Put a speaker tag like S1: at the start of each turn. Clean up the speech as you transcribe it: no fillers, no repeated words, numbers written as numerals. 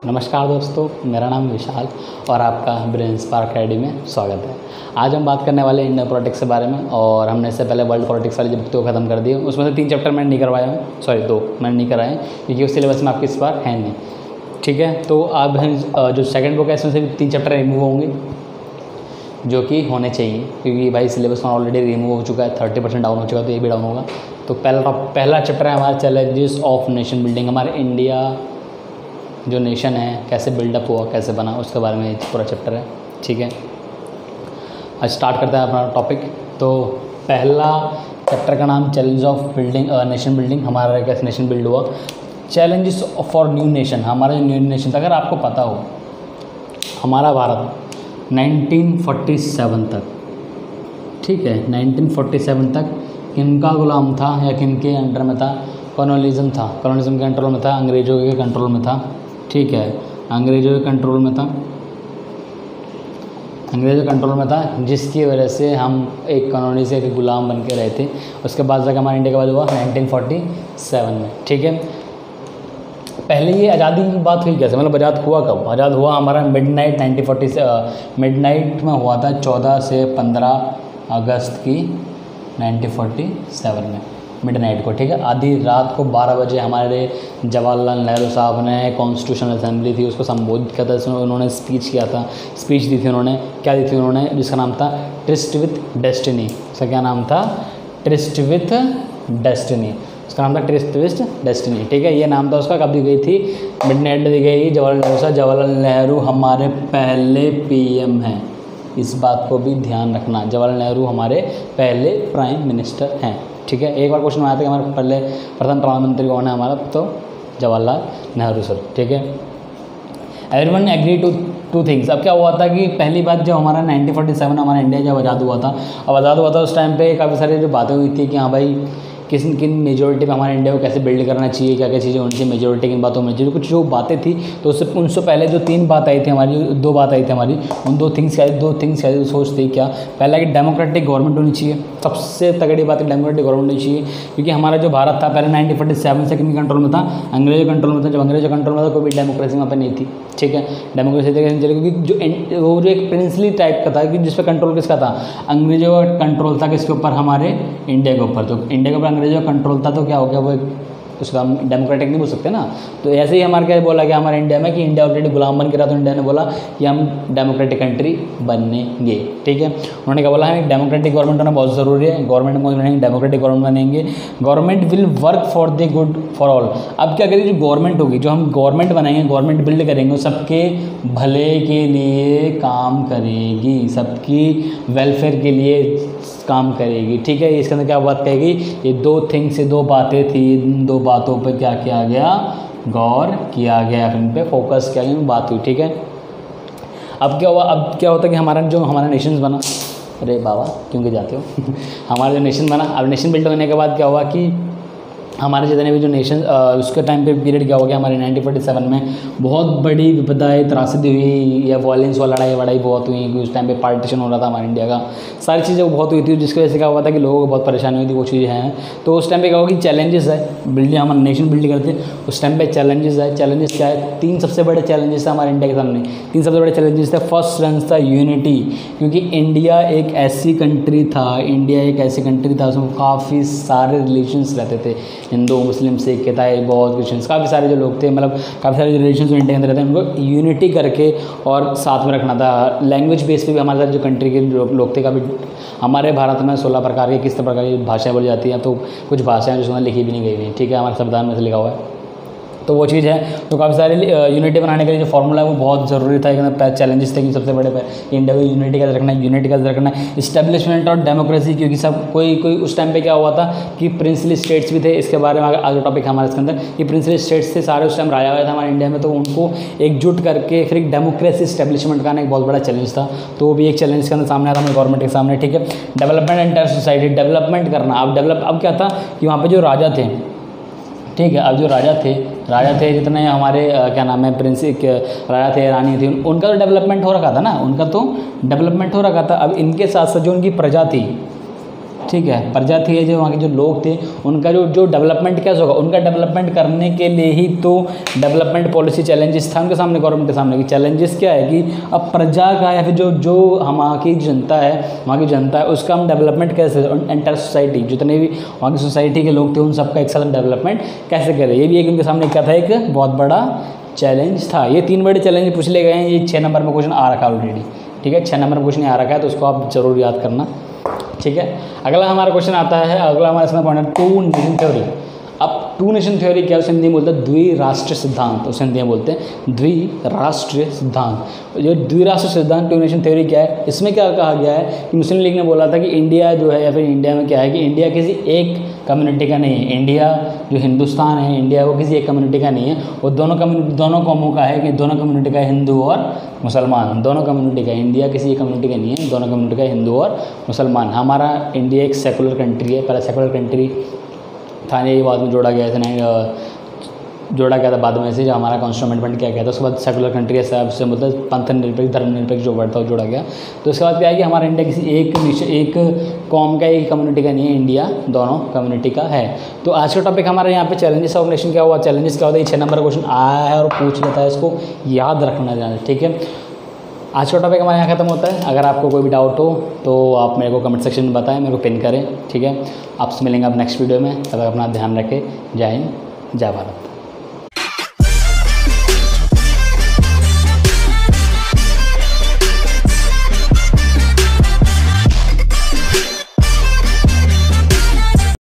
S1: नमस्कार दोस्तों, मेरा नाम विशाल और आपका ब्रेन स्पार्क अकेडमी में स्वागत है। आज हम बात करने वाले इंडियन पॉलिटिक्स के बारे में। और हमने इससे पहले वर्ल्ड पॉलिटिक्स वाली बुक को ख़त्म कर दी। उसमें से 3 चैप्टर मैंने नहीं करवाया हूँ, सॉरी 2 मैंने नहीं कराए क्योंकि उस सिलेबस में आपके इस बार है नहीं। ठीक है, तो अब हम जो सेकेंड बुक है इसमें से 3 चैप्टर रिमूव होंगे जो कि होने चाहिए, क्योंकि भाई सिलेबस में ऑलरेडी रिमूव हो चुका है, 30% डाउन हो चुका है, तो ये भी डाउन होगा। तो पहला चैप्टर है हमारा चैलेंजेस ऑफ नेशन बिल्डिंग। हमारे इंडिया जो नेशन है कैसे बिल्डअप हुआ, कैसे बना, उसके बारे में पूरा चैप्टर है। ठीक है, आज स्टार्ट करते हैं अपना टॉपिक। तो पहला चैप्टर का नाम challenge of building nation building. हमारा कैसे नेशन बिल्ड हुआ, चैलेंजेस फॉर न्यू नेशन। हमारा जो न्यू नेशन था, अगर आपको पता हो, हमारा भारत 1947 तक, ठीक है, 1947 तक किनका गुलाम था या किनके अंडर में था? कॉलोनिज्म था, कॉलोनिज्म के कंट्रोल में था, अंग्रेज़ों के कंट्रोल में था। ठीक है, अंग्रेज़ों के कंट्रोल में था, अंग्रेज़ों कंट्रोल में था, जिसकी वजह से हम एक कॉलोनी से एक गुलाम बन के रहे थे। उसके बाद जाकर हमारा इंडिया का बाद हुआ 1947 में। ठीक है, पहले ये आज़ादी की बात हुई कैसे, मतलब आज़ाद हुआ कब? आज़ाद हुआ हमारा मिडनाइट 1940 मिडनाइट में हुआ था, 14 से 15 अगस्त की 1947 में मिडनाइट को। ठीक है, आधी रात को 12 बजे हमारे जवाहरलाल नेहरू साहब ने कॉन्स्टिट्यूशनल असेंबली थी, उसको संबोधित किया था। इसमें उन्होंने स्पीच किया था, स्पीच दी थी उन्होंने, क्या दी थी उन्होंने, जिसका नाम था ट्रिस्ट विथ डेस्टिनी। उसका क्या नाम था? Tryst with destiny. उसका नाम था ट्रिस्ट विथ डेस्टिनी। ठीक है, ये नाम था उसका। कब दी गई थी? मिडनाइट में दी गई। जवाहरलाल नेहरू हमारे पहले पीएम हैं, इस बात को भी ध्यान रखना। जवाहरलाल नेहरू हमारे पहले प्राइम मिनिस्टर हैं। ठीक है, एक बार क्वेश्चन आया था कि हमारे पहले प्रथम प्रधानमंत्री कौन है हमारा, तो जवाहरलाल नेहरू सर। ठीक है, एवरीवन एग्री टू थिंग्स। अब क्या हुआ था कि पहली बात जब हमारा 1947 हमारा इंडिया जब आज़ाद हुआ था, अब आज़ाद हुआ था उस टाइम पे काफ़ी सारी जो बातें हुई थी कि हाँ भाई किन मेजोरिटी पे हमारे इंडिया को कैसे बिल्ड करना चाहिए, क्या क्या चीज़ें होनी चाहिए, मेजोरिटी किन बातों में चाहिए, कुछ जो बातें थी। तो उससे पहले जो 3 बात आई थी हमारी, 2 बात आई थी हमारी, उन 2 थिंग्स क्या सोच थी क्या? पहला कि डेमोक्रेटिक गवर्नमेंट होनी चाहिए, सबसे तगड़ी बात है डेमोक्रेटिक गवर्नमेंट होनी चाहिए, क्योंकि हमारा जो भारत था पहले 1947 से किन कंट्रोल में था? अंग्रेजों कंट्रोल में था। जब अंग्रेजों कंट्रोल में था, कोई भी डेमोक्रेसी वहाँ पर नहीं थी। ठीक है, डेमोक्रेसी क्योंकि वो जो एक प्रिंसली टाइप का था, कि जिस पर कंट्रोल किसका था? अंग्रेजों का कंट्रोल था। किसके ऊपर? हमारे इंडिया के ऊपर। तो इंडिया के ऊपर अंग्रेजों का कंट्रोल था, तो क्या हो गया, वो उसका हम डेमोक्रेटिक नहीं बोल सकते ना। तो ऐसे ही हमारे क्या बोला गया हमारे इंडिया में कि इंडिया ऑलरेडी गुलाम बन के रहा, तो इंडिया ने बोला कि हम डेमोक्रेटिक कंट्री बनेंगे। ठीक है, उन्होंने क्या बोला, हमें डेमोक्रेटिक गवर्नमेंट होना बहुत ज़रूरी है। गवर्नमेंट को बनेंगे, डेमोक्रेटिक गवर्नमेंट बनेंगे, government will work for the good for all. अब क्या करेगी, जो गवर्नमेंट होगी, जो हम गवर्नमेंट बनाएंगे, गवर्नमेंट बिल्ड करेंगे, वो सबके भले के लिए काम करेगी, सबकी वेलफेयर के लिए काम करेगी। ठीक है, इसके अंदर क्या बात कहेगी, ये 2 थिंग्स से 2 बातें थी, इन 2 बातों पे क्या किया गया? गौर किया गया, इन पे फोकस किया गया, बात हुई। ठीक है, अब क्या हुआ, अब क्या होता है कि हमारा नेशन बना। अरे बाबा क्यों के जाते हो हमारा जो नेशन बना, अब नेशन बिल्ड होने के बाद क्या हुआ कि हमारे जितने भी जो नेशन उसके टाइम पे पीरियड क्या हो गया, हमारे 1947 में बहुत बड़ी विपदाएं त्रासदी हुई, या वॉयलेंस वाला लड़ाई बहुत हुई, कि उस टाइम पे पार्टीशन हो रहा था हमारे इंडिया का, सारी चीज़ें बहुत हुई थी, जिसकी वजह से क्या हुआ था कि लोगों को बहुत परेशानी हुई थी। वो चीज़ें हैं, तो उस टाइम पे क्या हुआ कि चैलेंजेस है, हम नेशन बिल्ड करते, उस टाइम पे चैलेंजेस है। चैलेंजेस क्या है? 3 सबसे बड़े चैलेंजेस थे हमारे इंडिया के सामने। 3 सबसे बड़े चैलेंजेस थे। फर्स्ट चैलेंज था यूनिटी, क्योंकि इंडिया एक ऐसी कंट्री था उसमें काफ़ी सारे रिलेशंस रहते थे, हिंदू, मुस्लिम, सिख, ईसाई, बौद्ध, क्रिश्चियंस, काफ़ी सारे जो लोग थे, मतलब काफ़ी सारे रिलेशंस इंडिया के अंदर रहते हैं, उनको यूनिटी करके और साथ में रखना था। लैंग्वेज बेस पे भी हमारे साथ जो कंट्री के लोग थे, काफ़ी हमारे भारत में 16 प्रकार की किस प्रकार की भाषाएं बोली जाती हैं, तो कुछ भाषाएं जो लिखी भी नहीं गई हुई। ठीक है, हमारे संविधान में से लिखा हुआ है, तो वो चीज़ है। तो काफ़ी सारे यूनिटी बनाने के लिए जो फॉर्मूला है वो बहुत ज़रूरी था। एक चैलेंजेस थे कि सबसे बड़े इंडिया को यूनिटी का रखना है, इस्टेब्लिशमेंट और डेमोक्रेसी, क्योंकि सब कोई उस टाइम पे क्या हुआ था कि प्रिंसली स्टेट्स भी थे। इसके बारे में आगे टॉपिक हमारे इसके अंदर, कि प्रिंसली स्टेट्स थे सारे उस टाइम राजा हुआ था हमारे इंडिया में, तो उनको एकजुट करके फिर एक डेमोक्रेसी इस्टेब्लिशमेंट करना एक बहुत बड़ा चैलेंज था। तो वो भी एक चैलेंज के अंदर सामने आ रहा है गवर्नमेंट के सामने। ठीक है, डेवलपमेंट एंटायर सोसाइटी, डेवलपमेंट करना। अब क्या था कि वहाँ पर जो राजा थे, ठीक है, अब जो राजा थे जितने हमारे क्या नाम है, राजा थे, रानी थी, उनका तो डेवलपमेंट हो रखा था ना, उनका तो डेवलपमेंट हो रखा था। अब इनके साथ साथ जो उनकी प्रजा थी, ठीक है, प्रजा थी है जो वहाँ के जो लोग थे, उनका जो डेवलपमेंट कैसे होगा, उनका डेवलपमेंट करने के लिए ही तो डेवलपमेंट पॉलिसी चैलेंजेस था उनके सामने, गवर्नमेंट के सामने। कि चैलेंजेस क्या है कि अब प्रजा का या फिर जो वहाँ की जनता है, वहाँ की जनता है, उसका हम डेवलपमेंट कैसे, एंटायर सोसाइटी जितने भी वहाँ की सोसाइटी के लोग थे उन सबका एक साथ डेवलपमेंट कैसे करें, ये भी एक उनके सामने क्या था, एक बहुत बड़ा चैलेंज था। ये 3 बड़े चैलेंज पूछ ले गए हैं। ये 6 नंबर में क्वेश्चन आ रखा है ऑलरेडी, ठीक है, 6 नंबर में क्वेश्चन आ रखा है, तो उसको आप जरूर याद करना, ठीक है। अगला हमारा क्वेश्चन आता है, अगला हमारा इसमें पॉइंट है टू नेशन थ्योरी। अब टू नेशन थ्योरी क्या है, उसे हिंदी में बोलते हैं द्विराष्ट्रीय सिद्धांत, उसे हिंदी में बोलते हैं द्विराष्ट्रीय सिद्धांत। जो द्विराष्ट्रीय सिद्धांत टू नेशन थ्योरी क्या है, इसमें क्या कहा गया है कि मुस्लिम लीग ने बोला था कि इंडिया जो है, या फिर इंडिया में क्या है कि इंडिया किसी एक कम्युनिटी का नहीं है। इंडिया जो हिंदुस्तान है, इंडिया वो किसी एक कम्युनिटी का नहीं है, वो दोनों कौमों का है, कि दोनों कम्युनिटी का है, हिंदू और मुसलमान, दोनों कम्युनिटी का। इंडिया किसी एक कम्युनिटी का नहीं है, दोनों कम्युनिटी का, हिंदू और मुसलमान। हमारा इंडिया एक सेकुलर कंट्री है, पहले सेकुलर कंट्री था, ये बाद में जोड़ा गया था, जोड़ा गया था बाद में से, जो हमारा कॉन्स्टिट्यूशन अमेंडमेंट किया गया था, उसके बाद सेकुलर कंट्री है, से मतलब पंथ निरपेक्ष, धर्मनिरपेक्ष जो वर्ड था वो जोड़ा गया। तो उसके बाद क्या है कि हमारा इंडिया किसी एक कौम का, एक कम्युनिटी का नहीं है, इंडिया दोनों कम्युनिटी का है। तो आज का टॉपिक हमारे यहाँ पे चैलेंजेस ऑफ नेशन क्या हुआ, चैलेंजेस क्या होता है, 6 नंबर का क्वेश्चन आया है और पूछ लेता है, इसको याद रखना चाहिए, ठीक है। आज का टॉपिक हमारे यहाँ खत्म होता है। अगर आपको कोई भी डाउट हो तो आप मेरे को कमेंट सेक्शन में बताएं, मेरे को पिन करें, ठीक है। आपसे मिलेंगे आप नेक्स्ट वीडियो में, तब तक अपना ध्यान रखें। जय हिंद, जय भारत।